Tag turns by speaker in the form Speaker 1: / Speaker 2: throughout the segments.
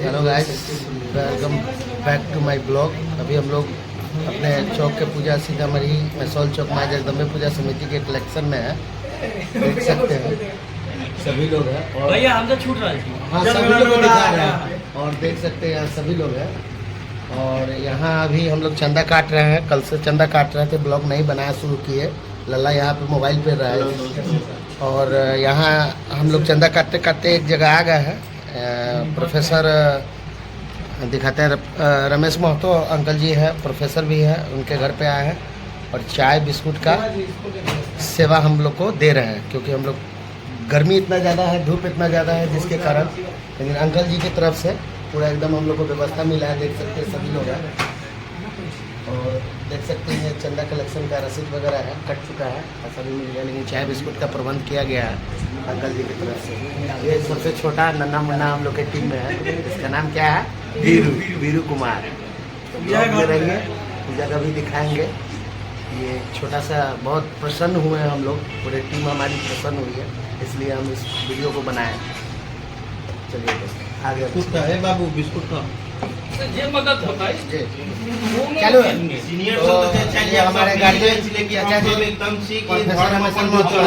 Speaker 1: Hello guys, welcome back to my blog. अभी हम लोग अपने चौक के पूजा सीतामढ़ी मैसौल चौक माँ जगदम्बे पूजा समिति के कलेक्शन में है। देख सकते हैं सभी लोग हैं और
Speaker 2: भैया हम तो छूट रहे हैं।
Speaker 1: हाँ सभी लोग को दिखा रहे हैं और देख सकते हैं यहाँ सभी लोग हैं। और यहाँ अभी हम लोग चंदा काट रहे हैं। कल से चंदा काट रहे थे, ब्लॉग नहीं बनाया शुरू किए। लल्ला यहाँ पे मोबाइल पे रहा है और यहाँ हम लोग चंदा काटते काटते एक जगह आ गए हैं। प्रोफेसर दिखाते हैं, रमेश महतो अंकल जी है, प्रोफेसर भी है, उनके घर पे आए हैं और चाय बिस्कुट का सेवा हम लोग को दे रहे हैं। क्योंकि हम लोग गर्मी इतना ज़्यादा है, धूप इतना ज़्यादा है जिसके कारण, लेकिन अंकल जी की तरफ से पूरा एकदम हम लोग को व्यवस्था मिला है। देख सकते हैं सभी लोग हैं और देख सकते हैं चंदा कलेक्शन का रसीद वगैरह है, कट चुका है, ऐसा भी मिल गया, लेकिन चाय बिस्कुट का प्रबंध किया गया है अंकल जी की तरफ से। ये सबसे छोटा नन्हा मुन्ना हम लोग के टीम में है, इसका नाम क्या है? वीरू कुमार। तो रहेंगे पूजा का भी दिखाएंगे। ये छोटा सा बहुत प्रसन्न हुए हैं हम लोग, पूरी टीम हमारी प्रसन्न हुई है, इसलिए हम इस वीडियो को बनाए। चलिए आगे
Speaker 3: है बाबू बिस्कुट का
Speaker 2: ये मदद होता है
Speaker 1: चालू है।
Speaker 3: सीनियर
Speaker 1: तो ये हमारे गार्जियन चाचा जी
Speaker 3: एकदम सीख
Speaker 1: प्रोफेसर रमेश महतो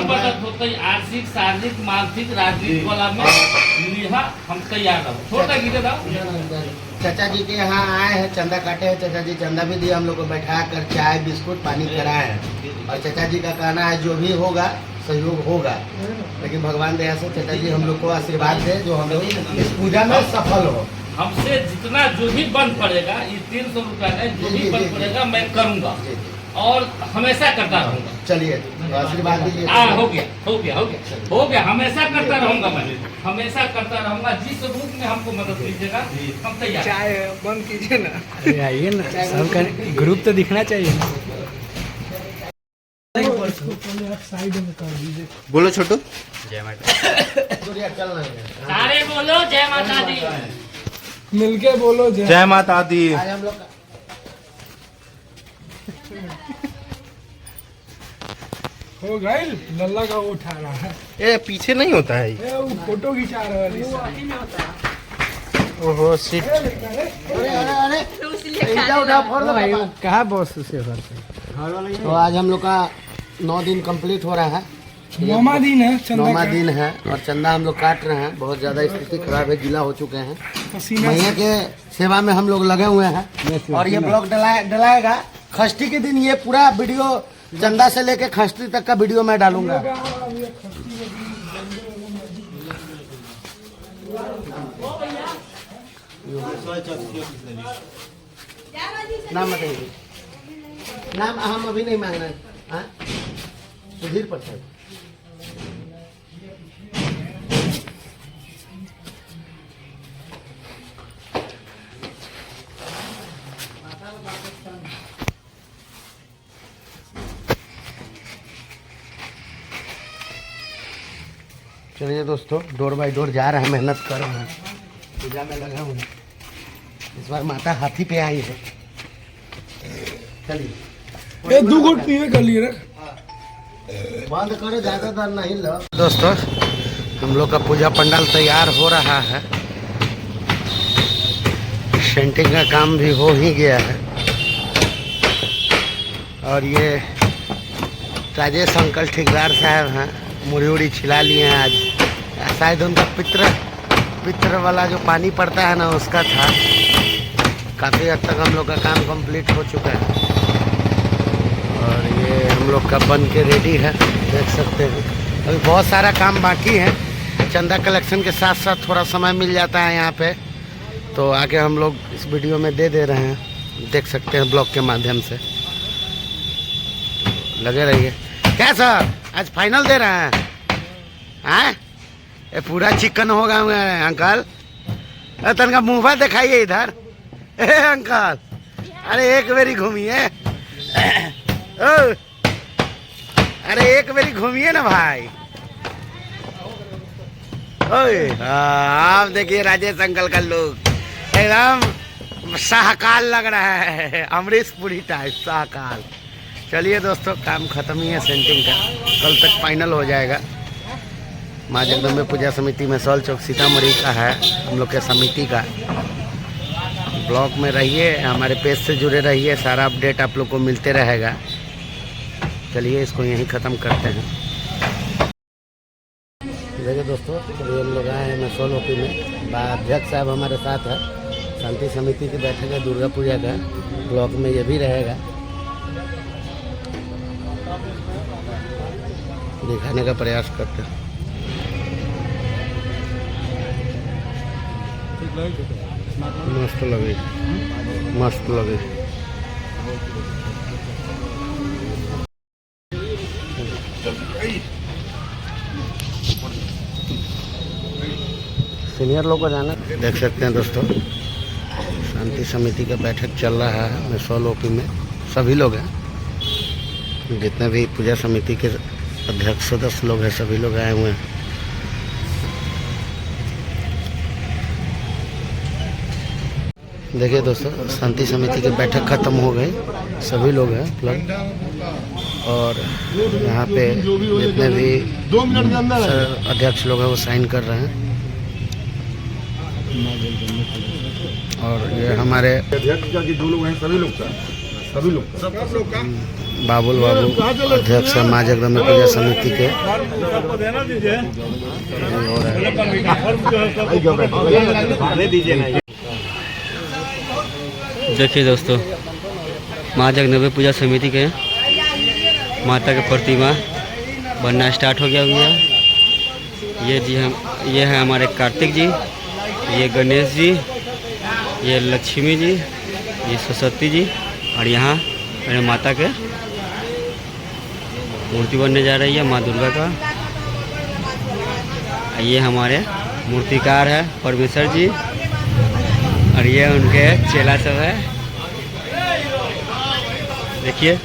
Speaker 2: मदद होता है। आर्थिक, शारीरिक, मानसिक, राजनीतिक वाला में यहाँ हम तैयार रहो। छोटा गिरे था
Speaker 1: चाचा जी के यहाँ आए हैं, चंदा काटे हैं। चाचा जी चंदा भी दिया हम लोग को, बैठा कर चाय बिस्कुट पानी कराए हैं। और चाचा जी का कहना है जो भी होगा सहयोग होगा, लेकिन भगवान दया से चाचा जी हम लोग को आशीर्वाद दे जो हम लोग इस पूजा में सफल हो।
Speaker 2: हमसे जितना जो भी बन पड़ेगा, ये 300 रुपया है, जो भी बन पड़ेगा मैं करूँगा और हमेशा करता रहूँगा।
Speaker 1: चलिए तो आशीर्वाद दीजिए।
Speaker 2: हो गया हो गया हो गया हो गया। हमेशा करता रहूँगा, मैं हमेशा करता रहूँगा। जिस रूप में हमको मदद कीजिएगा हम तैयार।
Speaker 4: चाय बंद कीजिए ना।
Speaker 5: अरे आइए ना, सबका ग्रुप तो दिखना चाहिए ना।
Speaker 3: बोलो छोटू।
Speaker 5: जय माता।
Speaker 1: चल रहे हैं
Speaker 2: सारे बोलो जय माता दी।
Speaker 4: मिलके बोलो
Speaker 3: जय माता दी।
Speaker 1: आज हम लोग
Speaker 4: हो गई। लल्ला का वो उठा रहा है,
Speaker 3: ये पीछे नहीं होता है
Speaker 4: ए, वो फोटो खिंचा रहा है।
Speaker 3: ओहो सीट।
Speaker 1: अरे उठा फोड़ लो
Speaker 5: भाई
Speaker 1: पापा।
Speaker 5: कहा बॉस से घर पे।
Speaker 1: तो आज हम लोग का 9 दिन कंप्लीट हो रहा है।
Speaker 4: 9वां दिन है चंदा
Speaker 1: 9वां
Speaker 4: का।
Speaker 1: दिन है और चंदा हम लोग काट रहे हैं। बहुत ज़्यादा स्थिति खराब है, गीला हो चुके हैं।
Speaker 4: पसीना
Speaker 1: मैया के सेवा में हम लोग लगे हुए हैं और ये ब्लॉग डलाएगा षष्ठी के दिन। ये पूरा वीडियो चंदा से लेके षष्ठी तक का वीडियो मैं डालूंगा। नाम बताइए। नाम हम अभी नहीं मांग रहे हैं। हाँ? सुधीर प्रसाद। चलिए दोस्तों, डोर बाई डोर जा रहे हैं, मेहनत कर रहे हैं, पूजा में लगे हुए हैं। इस बार माता हाथी पे आई है। चलिए
Speaker 4: ए, 2 घूंट पीवे कर लिए रख।
Speaker 1: बंद करो, ज़्यादातर नहीं लो। दोस्तों हम लोग का पूजा पंडाल तैयार हो रहा है। सेंटिंग का काम भी हो ही गया है और ये राजेश अंकल ठेकेदार साहब हैं, मुड़ी उड़ी छिला लिए हैं आज। शायद उनका पित्र वाला जो पानी पड़ता है ना, उसका था। काफ़ी हद तक हम लोग का काम कंप्लीट हो चुका है और ये हम लोग का बन के रेडी है, देख सकते हैं। अभी बहुत सारा काम बाकी है। चंदा कलेक्शन के साथ साथ थोड़ा समय मिल जाता है यहाँ पे, तो आगे हम लोग इस वीडियो में दे रहे हैं, देख सकते हैं ब्लॉग के माध्यम से। लगे रहिए। क्या सर आज फाइनल दे रहे हैं? हाँ ये पूरा चिकन होगा अंकल। तनका मुँह दिखाइए इधर। ए अंकल, अरे एक बेरी घूमिए। अरे एक बेरी घूमिए ना भाई। ओए आप देखिए राजेश अंकल का लुक एकदम शाहकाल लग रहा है, अमरीश पुरी टाइप शाहकाल। चलिए दोस्तों, काम खत्म ही है सेंटिंग का, कल तक फाइनल हो जाएगा। माँ जगदम्बे पूजा समिति मैसौल चौक सीतामढ़ी का है हम लोग के समिति का। ब्लॉग में रहिए, हमारे पेज से जुड़े रहिए, सारा अपडेट आप लोग को मिलते रहेगा। चलिए इसको यहीं ख़त्म करते हैं। देखिए दोस्तों, अभी हम लोग आए हैं मैसौल ओपी में। अध्यक्ष साहब हमारे साथ है। शांति समिति की बैठक है दुर्गा पूजा का, ब्लॉग में ये भी रहेगा, दिखाने का प्रयास करते हैं। मस्त लगे, मस्त लगे। सीनियर लोग को जाना। देख सकते हैं दोस्तों, शांति समिति का बैठक चल रहा है मैसौल ओपी में। सभी लोग हैं, जितने भी पूजा समिति के अध्यक्ष सदस्य लोग हैं, सभी लोग आए हुए हैं। देखिए दोस्तों, शांति समिति की बैठक ख़त्म हो गई, सभी लोग हैं प्लग। और यहाँ पे जितने भी अध्यक्ष लोग हैं वो साइन कर रहे हैं। और ये हमारे
Speaker 6: अध्यक्ष का जो लोग हैं सभी लोग का
Speaker 1: बाबुल बाबू अध्यक्ष माँ जगदम्बे पूजा समिति के।
Speaker 5: देखिए दोस्तों, माँ जगदम्बे पूजा समिति के माता की प्रतिमा बनना स्टार्ट हो गया हुआ है। ये जी ये है हमारे कार्तिक जी, ये गणेश जी, ये लक्ष्मी जी, ये सरस्वती जी, और यहाँ मेरे माता के मूर्ति बनने जा रही है माँ दुर्गा का। ये हमारे मूर्तिकार है परमेश्वर जी, और ये उनके चेला सब है। देखिए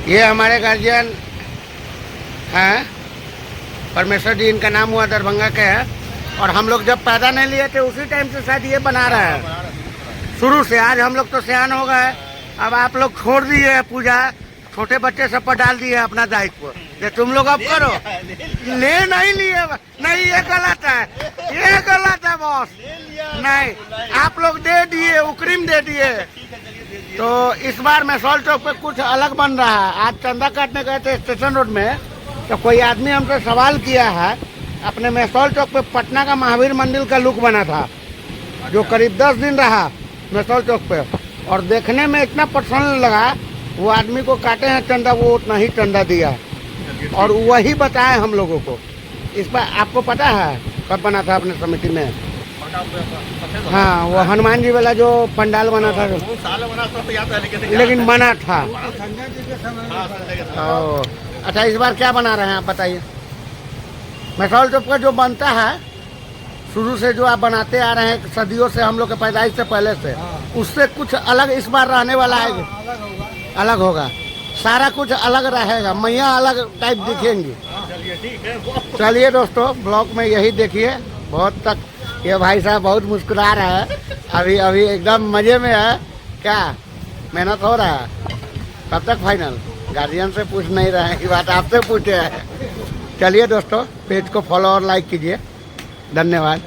Speaker 1: ये हमारे गार्जियन हैं परमेश्वर जी, इनका नाम हुआ दरभंगा के है। और हम लोग जब पैदा नहीं लिए थे उसी टाइम से शायद ये बना रहा है शुरू से। आज हम लोग तो सियान हो गए, अब आप लोग छोड़ दिए पूजा, छोटे बच्चे सब पर डाल दिए अपना दायित्व, ये तुम लोग अब करो। ले नहीं लिए, नहीं ये गलत है, ये गलत है बॉस। नहीं, आप लोग दे दिए, उकरीम दे दिए। तो इस बार मैसौल चौक पे कुछ अलग बन रहा है। आज चंदा काटने गए थे स्टेशन रोड में, तो कोई आदमी हमसे सवाल किया है, अपने मैसौल चौक पे पटना का महावीर मंदिर का लुक बना था, जो करीब 10 दिन रहा मैसौल चौक पे, और देखने में इतना पसंद लगा। वो आदमी को काटे हैं चंदा, वो उतना ही चंदा दिया, और वही बताए हम लोगों को। इस पर आपको पता है कब बना था अपने समिति में? हाँ, वो हनुमान जी वाला जो पंडाल बना था, लेकिन बना था। अच्छा, इस बार क्या बना रहे हैं आप बताइए? मैसौल चौक का जो बनता है शुरू से, जो आप बनाते आ रहे हैं सदियों से, हम लोग के पैदाइश से पहले से, उससे कुछ अलग इस बार रहने वाला है। अलग होगा, सारा कुछ अलग रहेगा, मैया अलग टाइप दिखेंगी। चलिए दोस्तों, ब्लॉग में यही देखिए। बहुत तक ये भाई साहब बहुत मुस्कुरा रहा है, अभी अभी एकदम मजे में है। क्या मेहनत हो रहा है? कब तक फाइनल? गार्जियन से पूछ नहीं रहे हैं, ये बात आपसे पूछे हैं। चलिए दोस्तों, पेज को फॉलो और लाइक कीजिए। धन्यवाद।